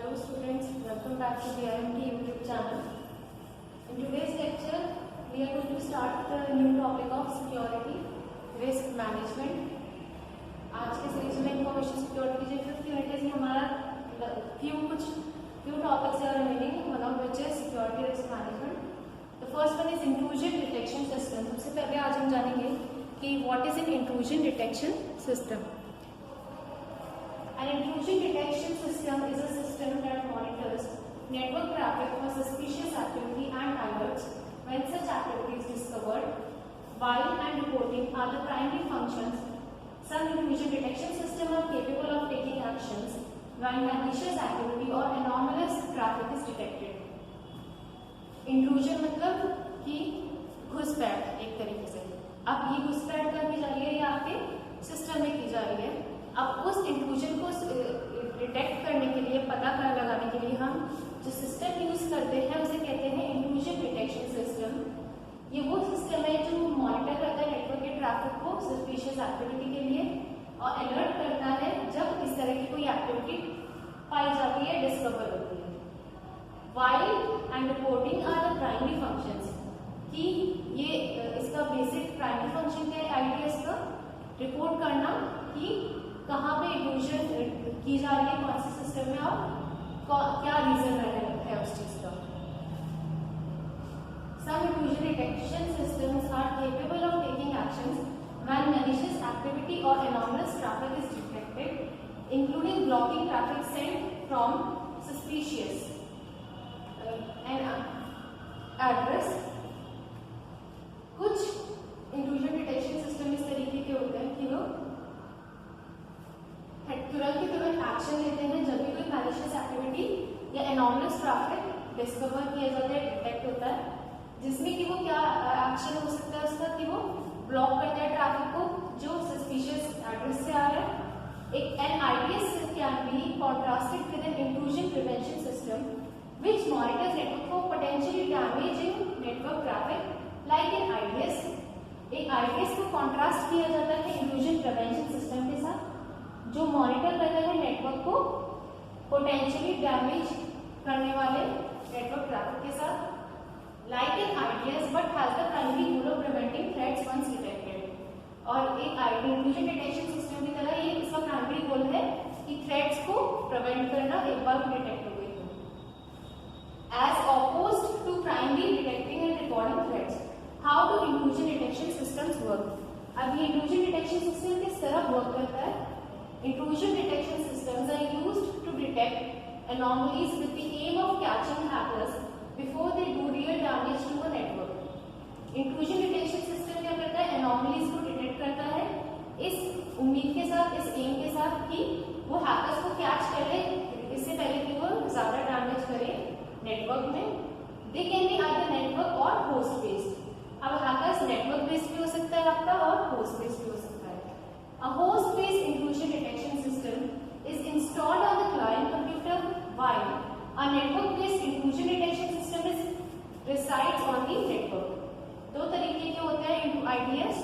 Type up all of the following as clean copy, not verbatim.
Hello students, welcome back to the IMT YouTube channel. In today's lecture, we are going to start the new topic of security, risk management. आज के section में information security जो 5th unit है हमारा few topics are remaining, one of which is security risk management. The first one is intrusion detection system. सबसे पहले आज हम जानेंगे कि what is an intrusion detection system. An intrusion detection system is a system that monitors network traffic for suspicious activity and alerts when such activity is discovered. While and reporting are the primary functions, some intrusion detection systems are capable of taking actions when malicious activity or anomalous traffic is detected. Intrusion मतलब कि घुसपैठ एक तरीके से. अब ये घुसपैठ कहाँ की जा रही है? ये आपके सिस्टम में की जा रही है. अब उस इंट्रूजन को डिटेक्ट करने के लिए, पता लगाने के लिए हम जो सिस्टम यूज करते हैं उसे कहते हैं इंट्रूजन डिटेक्शन सिस्टम. ये वो सिस्टम है जो मॉनिटर करता है नेटवर्क के ट्रैफिक को सस्पिशियस एक्टिविटी के लिए और अलर्ट करता है जब इस तरह की कोई एक्टिविटी पाई जाती है, डिस्कवर होती है. While and reporting are the primary functions. कि ये इसका बेसिक प्राइमरी फंक्शन क्या है आईडीएस का? रिपोर्ट करना कि कहाँ पे इंट्रूजन की जा रही है, कौन से सिस्टम में और क्या रीजन है उस चीज का. Some intrusion detection systems are capable of taking actions when malicious activity or anomalous traffic is detected, including blocking traffic sent from suspicious address. कुछ intrusion detection system इस तरीके के होते हैं कि वो तुरंत एक्शन लेते हैं जब भी कोई मैलिशियस एक्टिविटी या एनॉमलस ट्रैफिक डिस्कवर किया जाता है, डिटेक्ट होता है, जिसमें कि वो क्या एक्शन हो सकता है उसका कि वो ब्लॉक करता है ट्रैफिक को जो सस्पिशियस एड्रेस से आ रहा है. एक an IDS can be contrasted with an intrusion prevention system which monitors network for potentially damaging network traffic like an IDS. एक आईडीएस को कॉन्ट्रास्ट किया जाता है इंट्रूजन प्रिवेंशन सिस्टम के साथ जो मॉनिटर करता है नेटवर्क को पोटेंशियली डैमेज करने वाले नेटवर्क ट्रैफिक के साथ. Like an IDS but has the primary goal of preventing threats once detected. और एक इंट्रूजन डिटेक्शन सिस्टम की तरह ये इसका प्राइमरी गोल है कि थ्रेट्स को प्रिवेंट करना एक बार डिटेक्ट हो गई तो. As opposed to primary detecting and recording threats, how do intrusion detection systems work? अब ये इंट्रूजन डिटेक्शन सिस्टम किस तरह वर्क करता है? Intrusion detection systems are used to detect anomalies with the aim of catching hackers before they do real damage to a network. Intrusion detection system क्या करता है? anomalies को डिटेक्ट करता है इस उम्मीद के साथ, इस एम के साथ कि वो हैकर्स को कैच कर ले इससे पहले कि वो ज्यादा डैमेज करे नेटवर्क में. They can be either network और host based. अब हैकर्स नेटवर्क बेस्ड भी हो सकता है आपका और होस्ट बेस्ड भी हो सकता है. A host-based intrusion detection system is installed on the client computer, while a network-based intrusion detection system resides on the network. दो तरीके के होते हैं IDS.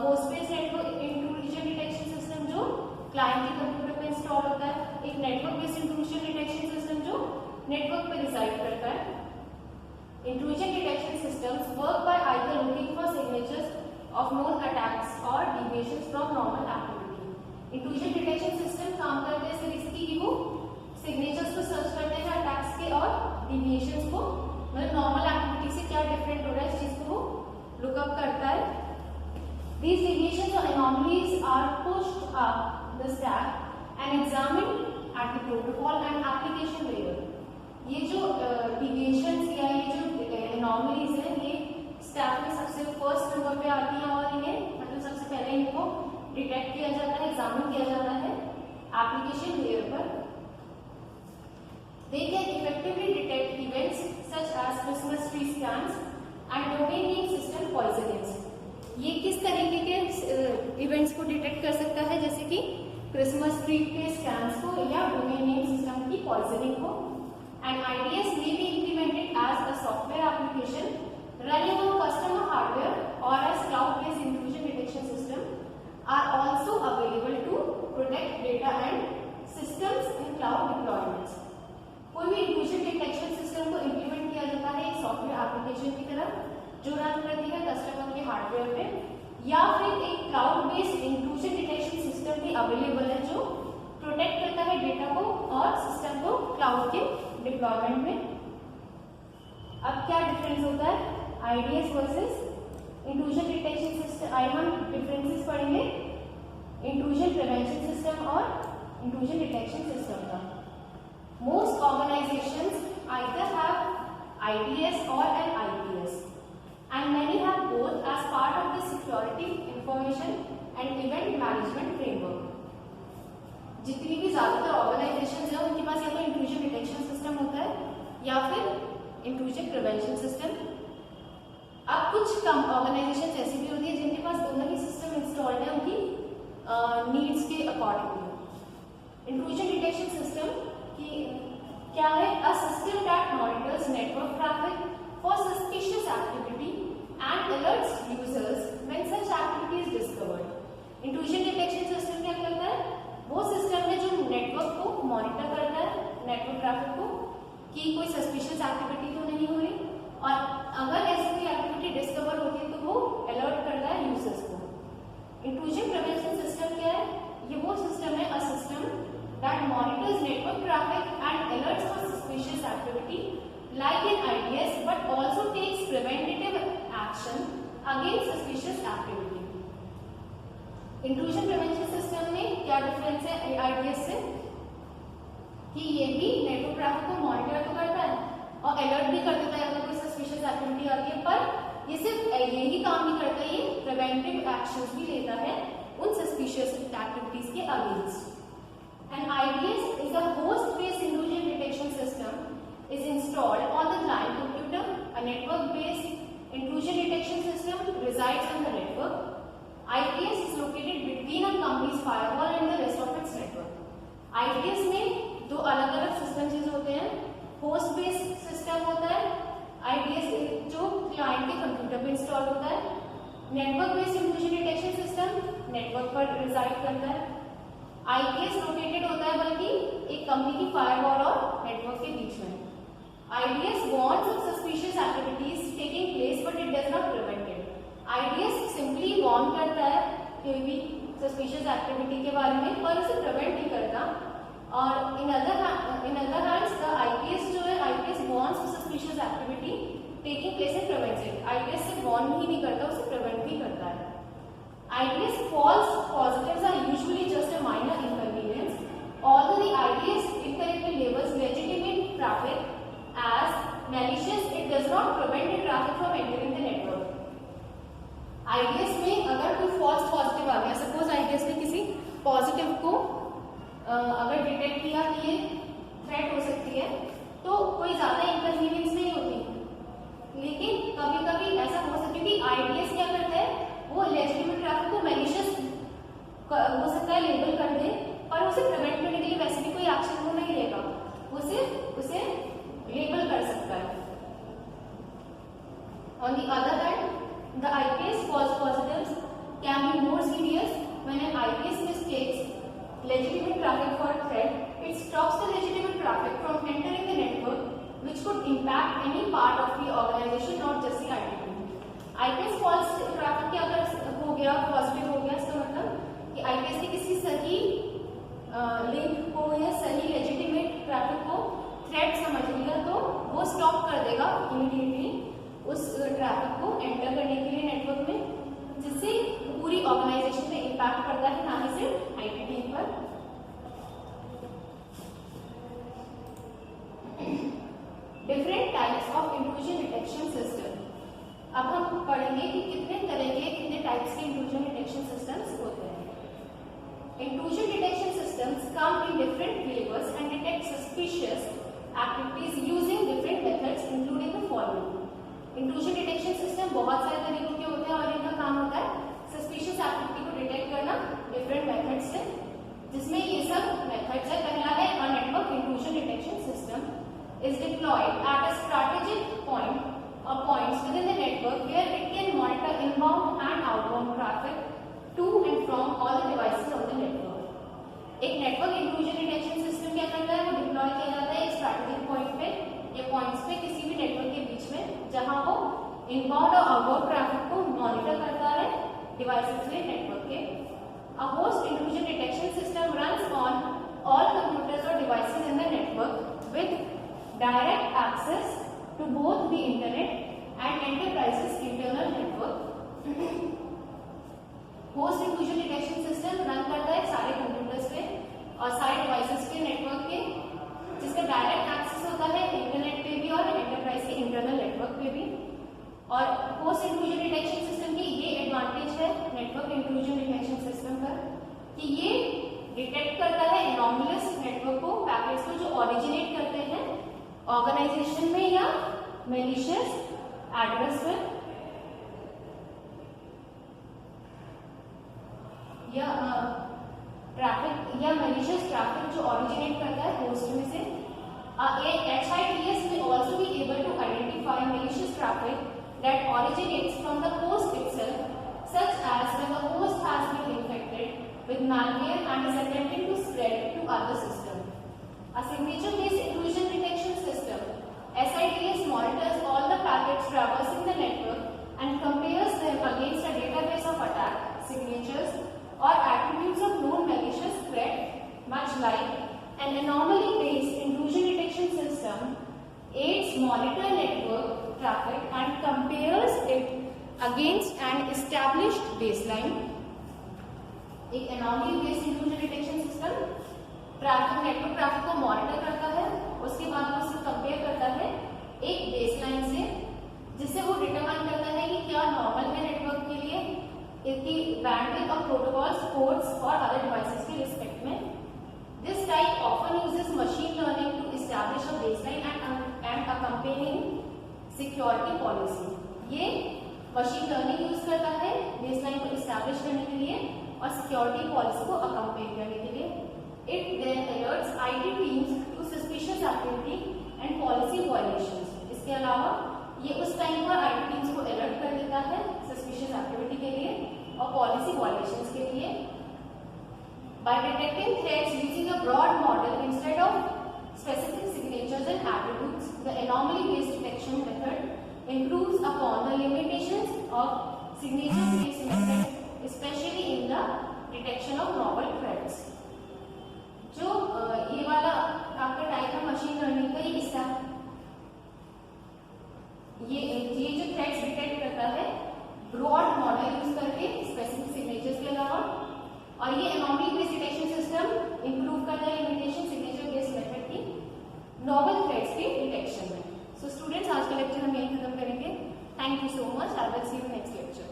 host-based network intrusion detection system जो client के कंप्यूटर पे इंस्टॉल होता है, एक network-based intrusion detection system जो नेटवर्क पे रिसाइड करता है. Intrusion detection systems work by either looking for signatures of known attacks or deviations from normal activity. Intrusion detection system काम करते हैं इस तरीके की कि वो signatures को सर्च करते हैं अटैक्स के और deviations को, मतलब नॉर्मल एक्टिविटी से क्या डिफरेंट हो रहा है इस चीज को वो लुकअप करता है. These deviations or anomalies are pushed up the stack and examined at the protocol and application layer. ये जो deviations या ये जो anomalies हैं ये स्टैक में सबसे फर्स्ट नंबर पे आती हैं और इन्हें मतलब सबसे पहले इनको डिटेक्ट किया जाता है, एग्जामिन किया जाता है एप्लीकेशन लेयर पर. They can effectively detect events such as Christmas tree scams and domain name system poisonings. ये किस तरीके के इवेंट्स को डिटेक्ट कर सकता है? जैसे कि क्रिसमस ट्री के स्कैम्स को या डोमेन नेम सिस्टम की पॉइजनिंग को. And IDs may be implemented as a software application running on customer hardware or as cloud-based intrusion detection system are also available to protect data and systems in cloud deployments. Application की तरफ जो run करती है customer के hardware पे, या फिर एक cloud based intrusion detection system भी अवेलेबल है जो प्रोटेक्ट करता है डेटा को और सिस्टम को क्लाउड के डिप्लॉयमेंट में। अब क्या डिफरेंस होता है IDS versus intrusion detection system? आइए हम डिफरेंसेस पढ़ेंगे इंट्रूजन प्रिवेंशन सिस्टम और इंट्रूजन डिटेक्शन सिस्टम का। Most organisations either have IDS or an IPS and many have both as part of the security information and event management framework. जितनी भी ज्यादातर organisations हैं उनके पास या तो इंट्रूजन डिटेक्शन सिस्टम होता है या फिर इंट्रूजन प्रिवेंशन सिस्टम। अब कुछ कम ऑर्गेनाइजेशंस ऐसी भी होती है जिनके पास दोनों ही सिस्टम इंस्टॉल्ड है उनकी नीड्स के अकॉर्डिंगली। इंट्रूजन डिटेक्शन सिस्टम की क्या है? A system that monitors network traffic for suspicious activity and alerts users when such activity is discovered. Intrusion detection system क्या करता है? वो सिस्टम है जो नेटवर्क को मॉनिटर करता है, नेटवर्क ट्रैफिक को, कि कोई सस्पिशियस एक्टिविटी तो नहीं हो रही, और अगर ऐसी कोई एक्टिविटी डिस्कवर होती है तो वो अलर्ट करता है यूजर्स को। इंट्रूजन प्रिवेंशन सिस्टम क्या है? ये वो सिस्टम है, a system that monitors network traffic and alerts for suspicious activity like an IDS but also takes preventative action against suspicious activity. Intrusion prevention system में क्या डिफरेंस है IDS से? कि ये भी नेटवर्क ट्रैफिक को मॉनिटर तो करता है और अलर्ट भी कर देता है अगर कोई सस्पिशियस एक्टिविटी आती है, पर ये सिर्फ यही काम नहीं करता, ये प्रिवेंटिव एक्शंस भी लेता है उन सस्पिशियस एक्टिविटीज के against. An IDS is a host based intrusion detection system is installed on the client computer. A network-based intrusion detection system resides on the network. IPS is located between a company's firewall and the rest of its network. IPS में दो अलग-अलग systems होते हैं। Host based system होता है IPS जो client के computer पे इंस्टॉल होता है। Network based intrusion detection system network पर रिजाइड करता है। IPS लोकेटेड होता है बल्कि एक कंपनी की फायरवॉल और नेटवर्क के बीच में। IDS warns of suspicious activities taking place but it does not prevent it. IDS simply warn करता है कोई भी suspicious activity के बारे में पर उसे prevent नहीं करता। और in other hands the IPS जो है IPS warns of suspicious activity taking place and prevents it. IPS से warn ही नहीं करता, उसे prevent भी करता है। IDS false positives are usually just a minor inconvenience. Although the IDS incorrectly labels legitimate traffic as malicious, it does not prevent the traffic from entering the network. IDS में अगर कोई false positive आ गया, suppose IDS ने किसी positive को अगर detect किया कि ये थ्रेट हो सकती है तो कोई ज्यादा inconvenience नहीं होती, लेकिन कभी कभी ऐसा हो सकता है कि IDS क्या करता है, वो legitimate traffic को malicious हो सकता है लेबल कर दे और उसे प्रिवेंट करने के लिए वैसे भी कोई एक्शन वो नहीं लेगा, वो सिर्फ उसे लेबल कर सकता है। On the other hand, the IPS false positives can be more serious when an IPS mistakes legitimate traffic for a threat. It stops the legitimate traffic from entering the network, which could impact any part of the organization, not just the identity. IPS false traffic क्या अगर हो गया positive हो गया, इसका मतलब कि IPS ने किसी सही लिंक को या सही लेजिटिमेट ट्रैफिक को थ्रेट समझ लिया तो वो स्टॉप कर देगा इमीडिएटली उस ट्रैफिक को एंटर करने के लिए नेटवर्क में, जिससे पूरी ऑर्गेनाइजेशन पे इम्पैक्ट पड़ता है, ना ही सिर्फ आईटी टीम पर। Different types of intrusion detection system. अब हम पढ़ेंगे कि कितने टाइप्स के इंट्रूजन डिटेक्शन सिस्टम्स होते हैं। Intrusion detection systems come in different flavors and detect suspicious activities using different methods, including the following. Intrusion detection system बहुत सारे तरीकों के होते हैं और इनका काम होता है suspicious activity को डिटेक्ट करना different methods से, जिसमें ये सब methods है। पहला है a network intrusion detection system is deployed at a strategic point or points within the network where it can monitor inbound and outbound traffic to and from all the devices on the network। एक network intrusion detection system क्या करता है, वो deploy किया जाता है एक strategic point पे या पॉइंट्स पे किसी भी नेटवर्क के बीच में जहां वो इनबाउंड और आउटबाउंड ट्रैफिक को मॉनिटर करता है डिवाइसेस के नेटवर्क के। A host intrusion detection system runs on all computers or devices in the network with direct access to both the internet and enterprise's internal network. Host intrusion detection system run करता है सारे computers पे और सारे devices के network के, जिसका direct access होता है इंटरनेट पे भी और एंटरप्राइज के इंटरनल नेटवर्क पे भी। और होस्ट इंट्रूजन डिटेक्शन सिस्टम की ये एडवांटेज है नेटवर्क इंट्रूजन डिटेक्शन सिस्टम पर कि ये डिटेक्ट करता है एनॉमलस नेटवर्क को, पैकेट्स को जो ओरिजिनेट करते हैं ऑर्गेनाइजेशन में या मैलिशियस एड्रेस पर या ट्रैफिक या मैलिशियस ट्रैफिक जो ओरिजिनेट करता है होस्ट में से। HITS will also be able to identify malicious traffic that originates from the host itself, such as when the host has been infected with malware and is attempting to spread to other systems. A signature-based intrusion detection system, SITS monitors all the packets traversing the network and compares them against a database of attack signatures or attributes of known malicious threat, much like an anomaly-based intrusion detection system aids monitor network traffic and compares it against an established baseline. एक anomaly-based intrusion detection system traffic network traffic को monitor करता है, उसके बाद वो उसको compare करता है एक बेसलाइन से, जिससे वो डिटरमाइन करता है कि क्या नॉर्मल है नेटवर्क के लिए इसकी बैंडविड्थ ऑफ प्रोटोकॉल्स, कोड्स और अदर डिवाइसेस के रिस्पेक्ट में। This type often uses machine learning to establish a baseline and accompanying security policy. ये मशीन लर्निंग यूज करता है बेसलाइन को एस्टैब्लिश करने के लिए और सिक्योरिटी पॉलिसी को अकम्पेन करने के लिए। It then alerts IT teams to suspicious activity and policy violations. इसके अलावा ये उस टाइम पर IT teams को अलर्ट कर देता है suspicious activity के लिए और policy violations के लिए। By detecting threats using a broad model instead of specific signatures and attributes, the anomaly-based detection method improves upon the limitations of signature-based method, especially in the detection of novel threats. जो ये वाला आपका type है machine learning का ये हिस्सा, ये जो थ्रेट्स डिटेक्ट करता है ब्रॉड मॉडल यूज करके स्पेसिफिक सिग्नेचर्स के अलावा, और ये anomaly based detection system improve करता है लिमिटेशन सिग्नेचर बेस्ड मेथड की नोवेल थ्रेट्स के डिटेक्शन में। सो स्टूडेंट्स, आज का लेक्चर हम यहीं खत्म करेंगे। Thank you so much. I will see you next lecture.